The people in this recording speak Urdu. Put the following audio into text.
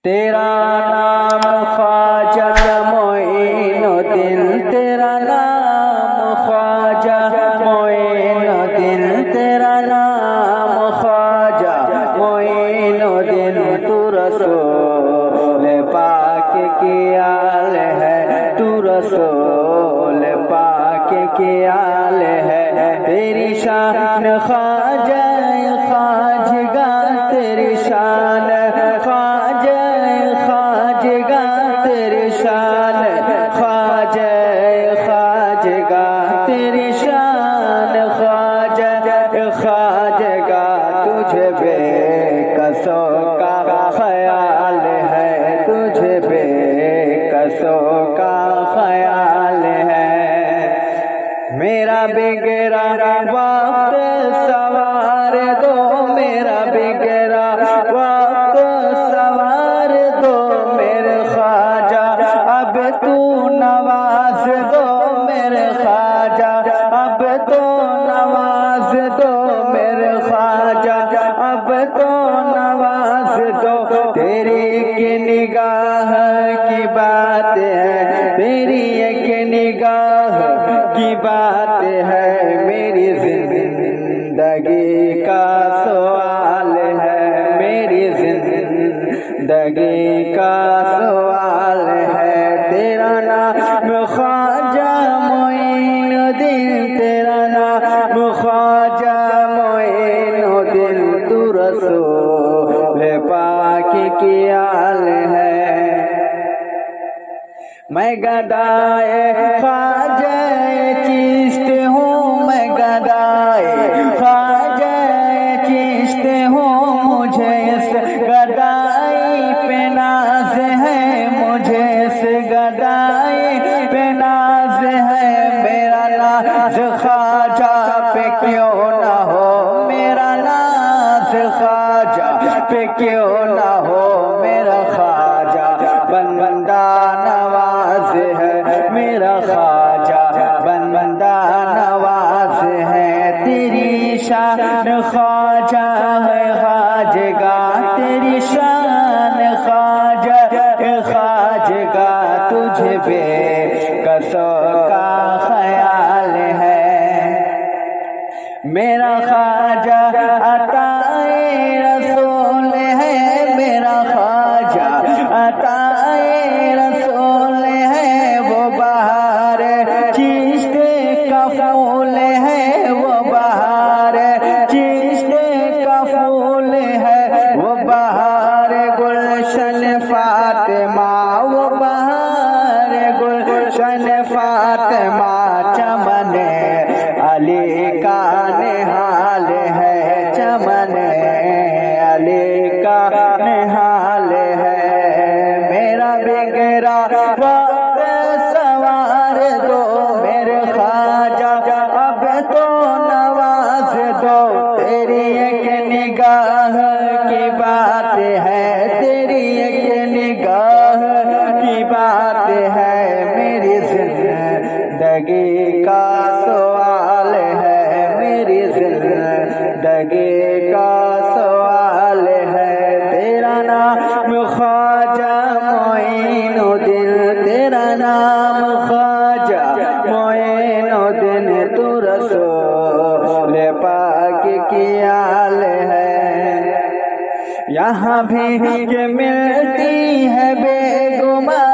تیرا نام خواجہ معین الدین، تیرا نام خواجہ معین الدین، تیرا نام خواجہ معین الدین، تو رسول پاک کی آل ہے، تو رسول پاک کی آل ہے، تیری شان خواجہ خواجگاں، تیری شان خواجہ خواجگاں، تیری شان خواجہ خواجگاں، تیری شان خواجہ خواجگاں، تجھے بے کسوں کا خیال ہے، تجھے بے کسوں کا خیال ہے، میرا بگڑا وقت سوار دو، میرا بگڑا وقت سوار دو، میرے خواجہ اب تو نواز دو، میرے خواجہ اب تو نواز دو، میرے خواجہ اب تو نواز دو، تیری ایک نگاہ کی بات ہے، تیری ایک نگاہ کی بات ہے، میری زندگی کا سوال ہے، میری زندگی کا سوال ہے، تیرا نام خواجہ معین الدین، تیرا نام خواجہ معین الدین، تو رسول پاک کی آل ہے، میں گدائے خواجہ چشت ہوں، میں گدائے خواجہ چشت ہوں، مجھے اس گدائی پہ ناز ہے، مجھے اس گدائی پہ ناز ہے، میرا ناز خواجہ پہ کیوں نہ ہو، میرا ناز خواجہ پہ کیوں نہ ہو، میرا خواجہ بندہ نواز ہے، میرا خواجہ بندہ نواز ہے، تیری شان خواجہ ہے خواجگاں، تیری شان خواجہ خواجگاں، تجھے بے کسوں کا خیال ہے، میرا خواجہ عطائے رسول ہے، میرا خواجہ عطائے رسول ہے، وہ بہار چشت کا پھول ہے، وہ بہار چشت کا پھول ہے، وہ بہار گلشن فاطمہ، وہ بہار گلشن فاطمہ، چمن علی کا نہال ہے، چمن علی کا نہال ہے، میرا بگڑا وقت سوار دو، میرے خواجہ اب تو نواز دو، تیری ایک نگاہ کی بات ہے، تیری ایک نگاہ کی بات ہے، میری زندگی کا سوال ہے، میری زندگی کا سوال ہے، تیرا نام خواجہ معین الدین، تیرا نام خواجہ معین الدین، تو رسول پاک کی آل ہے، یہاں بھی کہ ملتی ہے بے گماں